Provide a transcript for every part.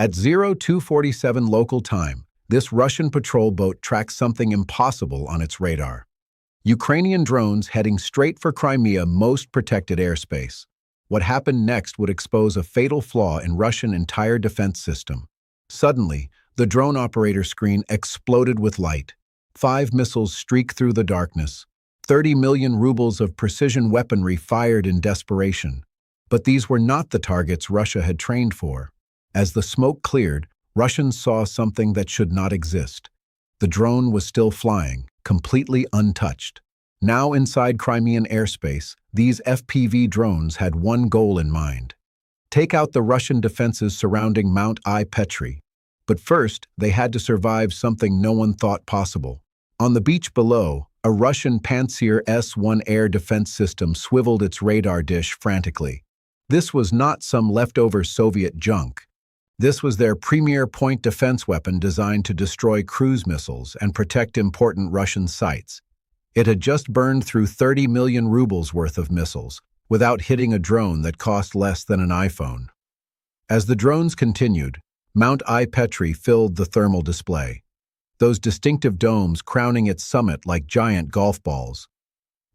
At 0247 local time, this Russian patrol boat tracked something impossible on its radar. Ukrainian drones heading straight for Crimea's most protected airspace. What happened next would expose a fatal flaw in Russian entire defense system. Suddenly, the drone operator screen exploded with light. 5 missiles streaked through the darkness. 30 million rubles of precision weaponry fired in desperation. But these were not the targets Russia had trained for. As the smoke cleared, Russians saw something that should not exist. The drone was still flying, completely untouched. Now inside Crimean airspace, these FPV drones had one goal in mind: take out the Russian defenses surrounding Mount I Petri. But first, they had to survive something no one thought possible. On the beach below, a Russian Pantsir S-1 air defense system swiveled its radar dish frantically. This was not some leftover Soviet junk. This was their premier point defense weapon designed to destroy cruise missiles and protect important Russian sites. It had just burned through 30 million rubles worth of missiles, without hitting a drone that cost less than an iPhone. As the drones continued, Mount I Petri filled the thermal display, those distinctive domes crowning its summit like giant golf balls.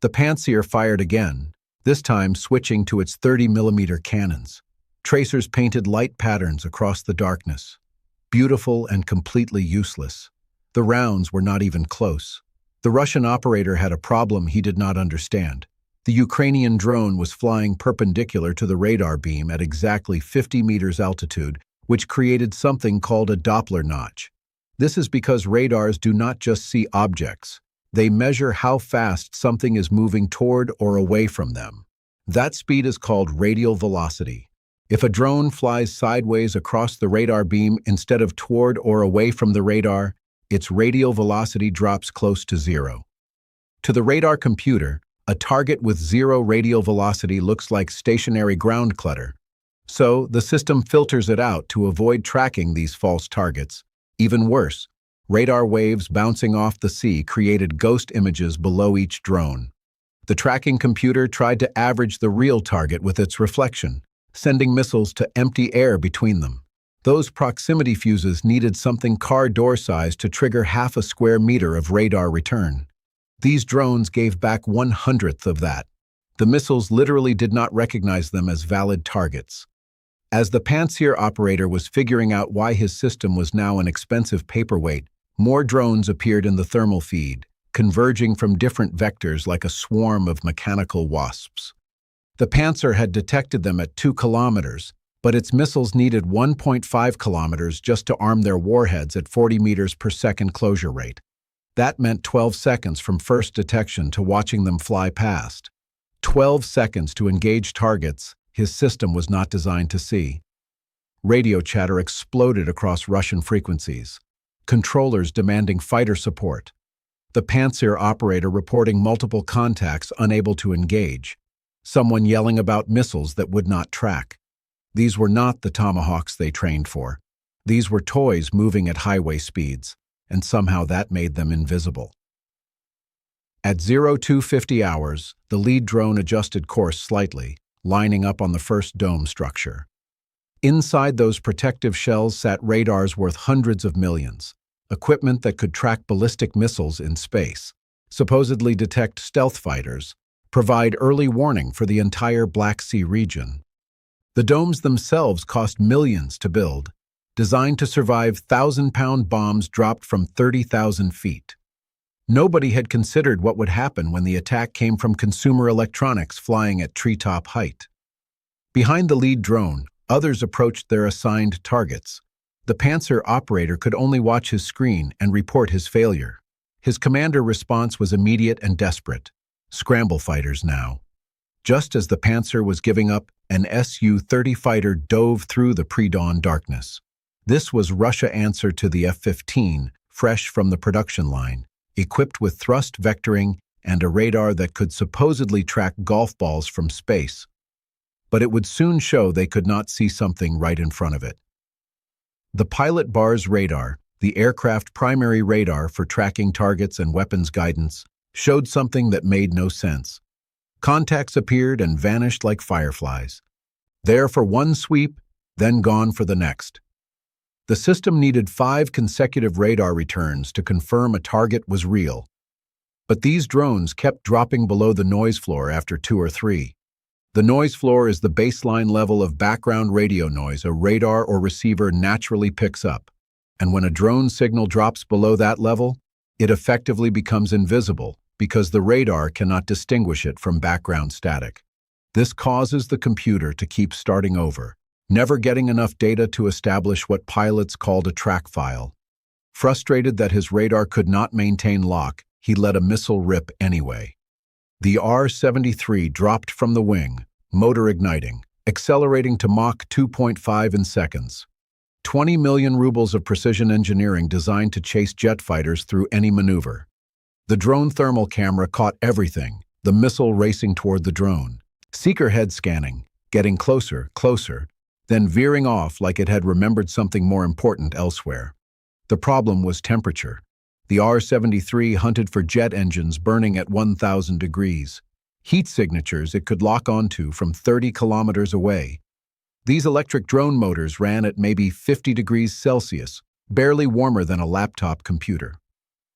The Pantsir fired again, this time switching to its 30mm cannons. Tracers painted light patterns across the darkness. Beautiful and completely useless. The rounds were not even close. The Russian operator had a problem he did not understand. The Ukrainian drone was flying perpendicular to the radar beam at exactly 50 meters altitude, which created something called a Doppler notch. This is because radars do not just see objects. They measure how fast something is moving toward or away from them. That speed is called radial velocity. If a drone flies sideways across the radar beam instead of toward or away from the radar, its radial velocity drops close to zero. To the radar computer, a target with zero radial velocity looks like stationary ground clutter. So, the system filters it out to avoid tracking these false targets. Even worse, radar waves bouncing off the sea created ghost images below each drone. The tracking computer tried to average the real target with its reflection, sending missiles to empty air between them. Those proximity fuses needed something car door size to trigger half a square meter of radar return. These drones gave back 1/100th of that. The missiles literally did not recognize them as valid targets. As the Pantsir operator was figuring out why his system was now an expensive paperweight, more drones appeared in the thermal feed, converging from different vectors like a swarm of mechanical wasps. The Pantsir had detected them at 2 kilometers, but its missiles needed 1.5 kilometers just to arm their warheads at 40 meters per second closure rate. That meant 12 seconds from first detection to watching them fly past. 12 seconds to engage targets his system was not designed to see. Radio chatter exploded across Russian frequencies. Controllers demanding fighter support. The Pantsir operator reporting multiple contacts unable to engage. Someone yelling about missiles that would not track. These were not the Tomahawks they trained for. These were toys moving at highway speeds, and somehow that made them invisible. At 0250 hours, the lead drone adjusted course slightly, lining up on the first dome structure. Inside those protective shells sat radars worth hundreds of millions, equipment that could track ballistic missiles in space, supposedly detect stealth fighters, provide early warning for the entire Black Sea region. The domes themselves cost millions to build, designed to survive 1,000-pound bombs dropped from 30,000 feet. Nobody had considered what would happen when the attack came from consumer electronics flying at treetop height. Behind the lead drone, others approached their assigned targets. The Pantsir operator could only watch his screen and report his failure. His commander response was immediate and desperate. Scramble fighters now. Just as the Pantsir was giving up, an Su-30 fighter dove through the pre-dawn darkness. This was Russia's answer to the F-15, fresh from the production line, equipped with thrust vectoring and a radar that could supposedly track golf balls from space. But it would soon show they could not see something right in front of it. The pilot bar's radar, the aircraft primary radar for tracking targets and weapons guidance, showed something that made no sense. Contacts appeared and vanished like fireflies. There for one sweep, then gone for the next. The system needed 5 consecutive radar returns to confirm a target was real. But these drones kept dropping below the noise floor after 2 or 3. The noise floor is the baseline level of background radio noise a radar or receiver naturally picks up. And when a drone signal drops below that level, it effectively becomes invisible because the radar cannot distinguish it from background static. This causes the computer to keep starting over, never getting enough data to establish what pilots called a track file. Frustrated that his radar could not maintain lock, he let a missile rip anyway. The R-73 dropped from the wing, motor igniting, accelerating to Mach 2.5 in seconds. 20 million rubles of precision engineering designed to chase jet fighters through any maneuver. The drone thermal camera caught everything, the missile racing toward the drone. Seeker head scanning, getting closer, then veering off like it had remembered something more important elsewhere. The problem was temperature. The R-73 hunted for jet engines burning at 1,000 degrees. Heat signatures it could lock onto from 30 kilometers away. These electric drone motors ran at maybe 50 degrees Celsius, barely warmer than a laptop computer.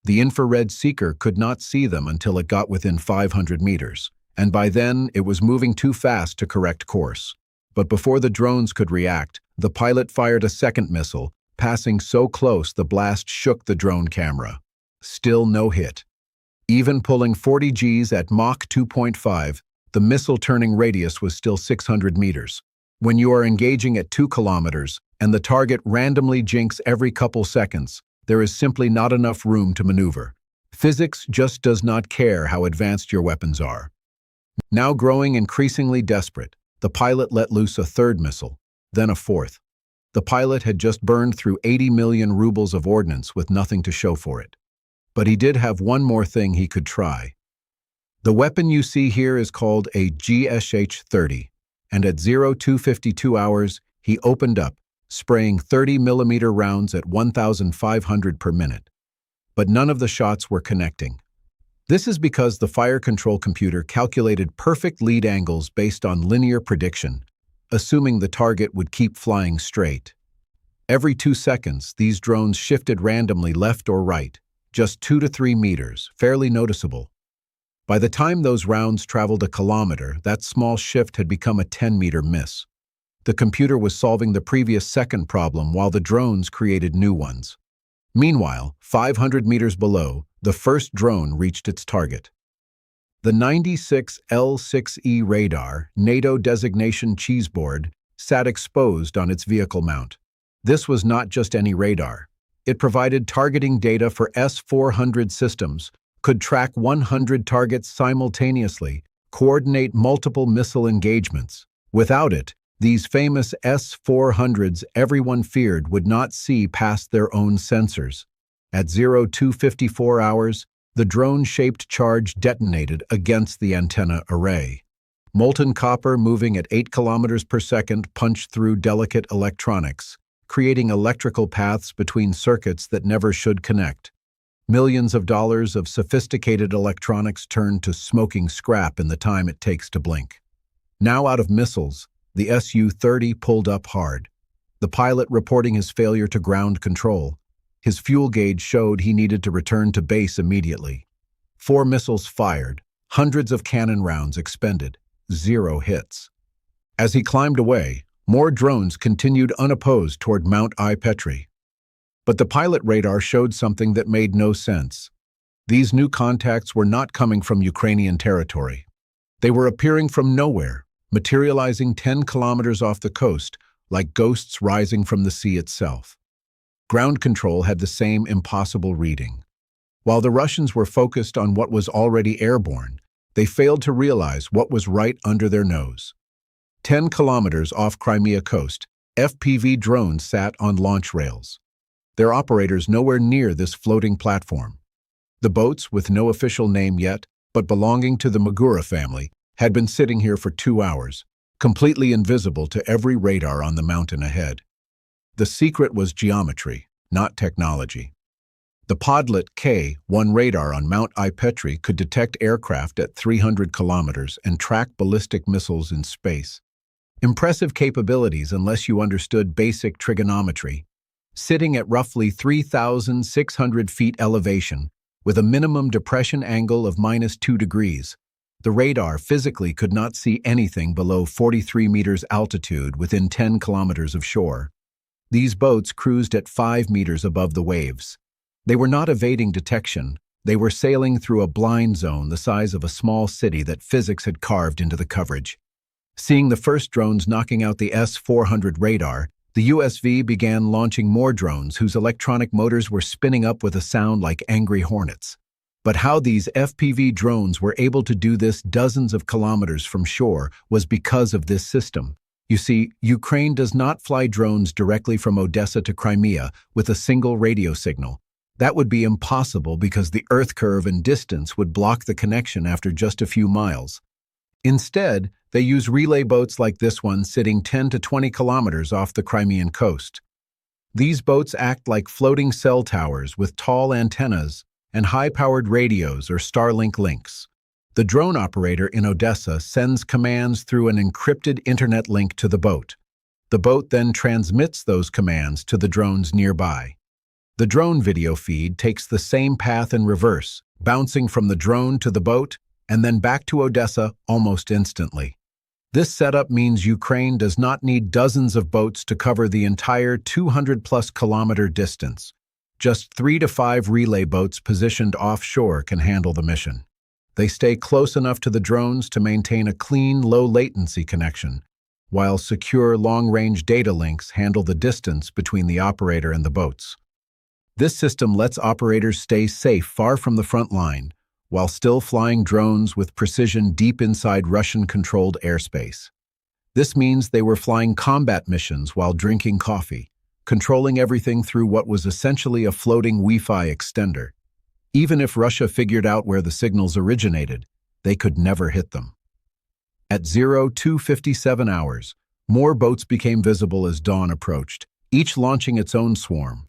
The infrared seeker could not see them until it got within 500 meters, and by then it was moving too fast to correct course. But before the drones could react, the pilot fired a second missile, passing so close the blast shook the drone camera. Still no hit. Even pulling 40 Gs at Mach 2.5, the missile turning radius was still 600 meters. When you are engaging at 2 kilometers and the target randomly jinks every couple seconds, there is simply not enough room to maneuver. Physics just does not care how advanced your weapons are. Now growing increasingly desperate, the pilot let loose a third missile, then a fourth. The pilot had just burned through 80 million rubles of ordnance with nothing to show for it. But he did have one more thing he could try. The weapon you see here is called a GSH-30. And at 0252 hours, he opened up, spraying 30mm rounds at 1,500 per minute. But none of the shots were connecting. This is because the fire control computer calculated perfect lead angles based on linear prediction, assuming the target would keep flying straight. Every 2 seconds, these drones shifted randomly left or right, just 2 to 3 meters, fairly noticeable. By the time those rounds traveled a kilometer, that small shift had become a 10-meter miss. The computer was solving the previous second problem while the drones created new ones. Meanwhile, 500 meters below, the first drone reached its target. The 96 L6E radar, NATO designation cheeseboard, sat exposed on its vehicle mount. This was not just any radar. It provided targeting data for S-400 systems, could track 100 targets simultaneously, coordinate multiple missile engagements. Without it, these famous S-400s everyone feared would not see past their own sensors. At 0254 hours, the drone-shaped charge detonated against the antenna array. Molten copper moving at 8 kilometers per second punched through delicate electronics, creating electrical paths between circuits that never should connect. Millions of dollars of sophisticated electronics turned to smoking scrap in the time it takes to blink. Now out of missiles, the Su-30 pulled up hard. The pilot reporting his failure to ground control. His fuel gauge showed he needed to return to base immediately. 4 missiles fired, hundreds of cannon rounds expended, 0 hits. As he climbed away, more drones continued unopposed toward Mount I-Petri. But the pilot radar showed something that made no sense. These new contacts were not coming from Ukrainian territory. They were appearing from nowhere, materializing 10 kilometers off the coast, like ghosts rising from the sea itself. Ground control had the same impossible reading. While the Russians were focused on what was already airborne, they failed to realize what was right under their nose. 10 kilometers off Crimea coast, FPV drones sat on launch rails. Their operators nowhere near this floating platform. The boats, with no official name yet, but belonging to the Magura family, had been sitting here for 2 hours, completely invisible to every radar on the mountain ahead. The secret was geometry, not technology. The Podlet K-1 radar on Mount I-Petri could detect aircraft at 300 kilometers and track ballistic missiles in space. Impressive capabilities unless you understood basic trigonometry. Sitting at roughly 3,600 feet elevation, with a minimum depression angle of -2 degrees, the radar physically could not see anything below 43 meters altitude within 10 kilometers of shore. These boats cruised at 5 meters above the waves. They were not evading detection. They were sailing through a blind zone the size of a small city that physics had carved into the coverage. Seeing the first drones knocking out the S-400 radar, the USV began launching more drones whose electronic motors were spinning up with a sound like angry hornets. But how these FPV drones were able to do this dozens of kilometers from shore was because of this system. You see, Ukraine does not fly drones directly from Odessa to Crimea with a single radio signal. That would be impossible because the Earth curve and distance would block the connection after just a few miles. Instead, they use relay boats like this one sitting 10 to 20 kilometers off the Crimean coast. These boats act like floating cell towers with tall antennas and high-powered radios or Starlink links. The drone operator in Odessa sends commands through an encrypted internet link to the boat. The boat then transmits those commands to the drones nearby. The drone video feed takes the same path in reverse, bouncing from the drone to the boat and then back to Odessa almost instantly. This setup means Ukraine does not need dozens of boats to cover the entire 200-plus kilometer distance. Just 3 to 5 relay boats positioned offshore can handle the mission. They stay close enough to the drones to maintain a clean, low-latency connection, while secure long-range data links handle the distance between the operator and the boats. This system lets operators stay safe far from the front line, while still flying drones with precision deep inside Russian-controlled airspace. This means they were flying combat missions while drinking coffee, controlling everything through what was essentially a floating Wi-Fi extender. Even if Russia figured out where the signals originated, they could never hit them. At 02:57 hours, more boats became visible as dawn approached, each launching its own swarm.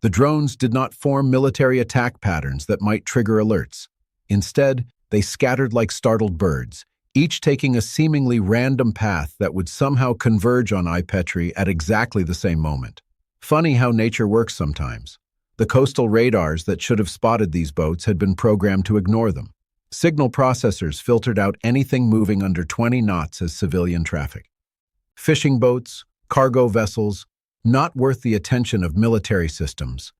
The drones did not form military attack patterns that might trigger alerts. Instead, they scattered like startled birds, each taking a seemingly random path that would somehow converge on Ipetri at exactly the same moment. Funny how nature works sometimes. The coastal radars that should have spotted these boats had been programmed to ignore them. Signal processors filtered out anything moving under 20 knots as civilian traffic. Fishing boats, cargo vessels, not worth the attention of military systems.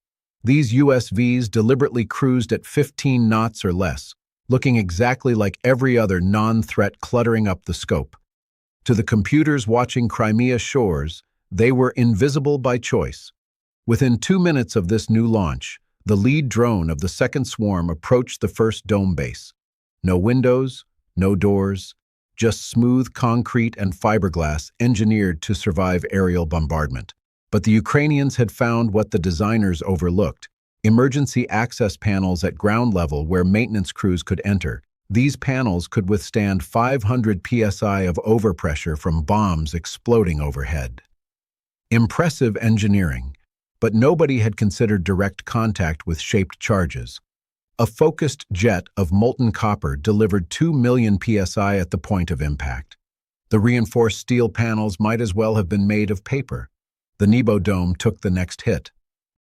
These USVs deliberately cruised at 15 knots or less, looking exactly like every other non-threat cluttering up the scope. To the computers watching Crimea shores, they were invisible by choice. Within 2 minutes of this new launch, the lead drone of the second swarm approached the first dome base. No windows, no doors, just smooth concrete and fiberglass engineered to survive aerial bombardment. But the Ukrainians had found what the designers overlooked: emergency access panels at ground level where maintenance crews could enter. These panels could withstand 500 psi of overpressure from bombs exploding overhead. Impressive engineering, but nobody had considered direct contact with shaped charges. A focused jet of molten copper delivered 2 million psi at the point of impact. The reinforced steel panels might as well have been made of paper. The Nebo dome took the next hit.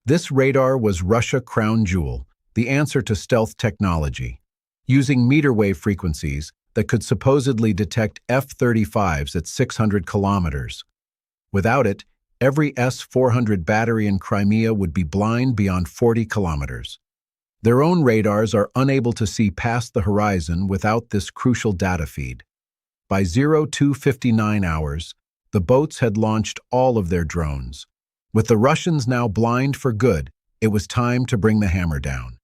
This radar was Russia crown jewel, the answer to stealth technology. Using meter wave frequencies that could supposedly detect F-35s at 600 kilometers. Without it, every S-400 battery in Crimea would be blind beyond 40 kilometers. Their own radars are unable to see past the horizon without this crucial data feed. By 02:59 hours, the boats had launched all of their drones. With the Russians now blind for good, it was time to bring the hammer down.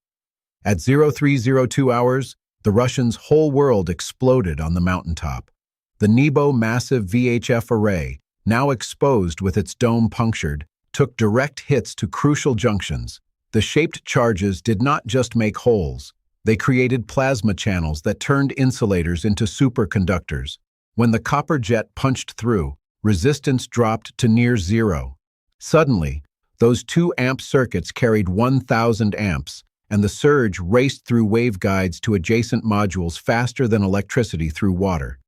At 03:02 hours, the Russians' whole world exploded on the mountaintop. The Nebo massive VHF array, now exposed with its dome punctured, took direct hits to crucial junctions. The shaped charges did not just make holes. They created plasma channels that turned insulators into superconductors. When the copper jet punched through, resistance dropped to near zero. Suddenly, those 2-amp circuits carried 1,000 amps, and the surge raced through waveguides to adjacent modules faster than electricity through water.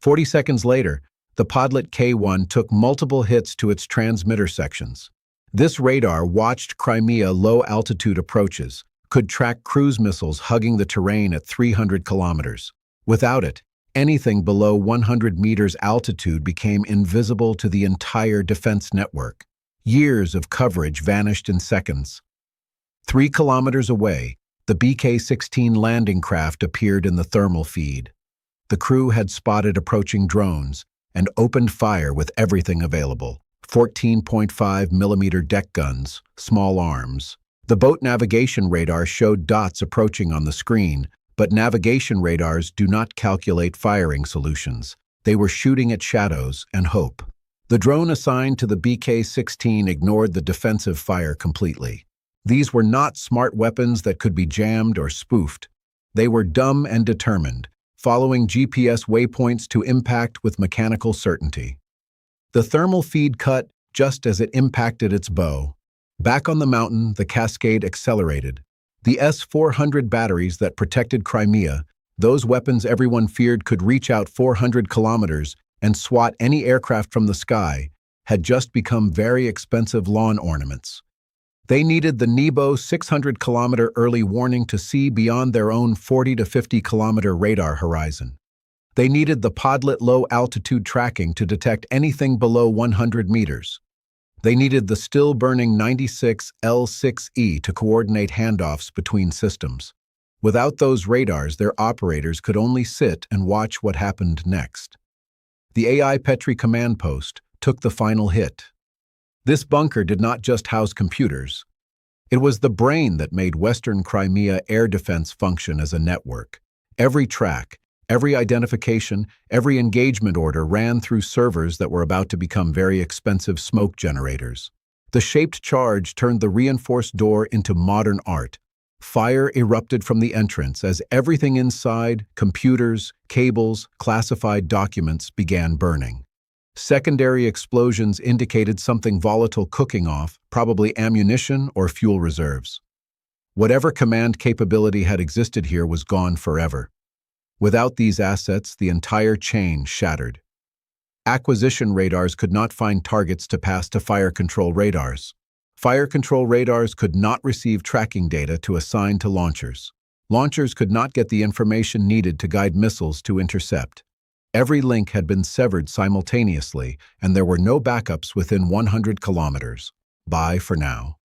40 seconds later, the Podlet K1 took multiple hits to its transmitter sections. This radar watched Crimea low-altitude approaches, could track cruise missiles hugging the terrain at 300 kilometers. Without it, anything below 100 meters altitude became invisible to the entire defense network. Years of coverage vanished in seconds. 3 kilometers away, the BK-16 landing craft appeared in the thermal feed. The crew had spotted approaching drones and opened fire with everything available: 14.5 millimeter deck guns, small arms. The boat navigation radar showed dots approaching on the screen, but navigation radars do not calculate firing solutions. They were shooting at shadows and hope. The drone assigned to the BK-16 ignored the defensive fire completely. These were not smart weapons that could be jammed or spoofed. They were dumb and determined, following GPS waypoints to impact with mechanical certainty. The thermal feed cut just as it impacted its bow. Back on the mountain, the cascade accelerated. The S-400 batteries that protected Crimea, those weapons everyone feared could reach out 400 kilometers and swat any aircraft from the sky, had just become very expensive lawn ornaments. They needed the Nebo 600-kilometer early warning to see beyond their own 40 to 50-kilometer radar horizon. They needed the Podlet low-altitude tracking to detect anything below 100 meters. They needed the still-burning 96 L6E to coordinate handoffs between systems. Without those radars, their operators could only sit and watch what happened next. The AI Petri command post took the final hit. This bunker did not just house computers. It was the brain that made Western Crimea air defense function as a network. Every track, every identification, every engagement order ran through servers that were about to become very expensive smoke generators. The shaped charge turned the reinforced door into modern art. Fire erupted from the entrance as everything inside, computers, cables, classified documents, began burning. Secondary explosions indicated something volatile cooking off, probably ammunition or fuel reserves. Whatever command capability had existed here was gone forever. Without these assets, the entire chain shattered. Acquisition radars could not find targets to pass to fire control radars. Fire control radars could not receive tracking data to assign to launchers. Launchers could not get the information needed to guide missiles to intercept. Every link had been severed simultaneously, and there were no backups within 100 kilometers. Bye for now.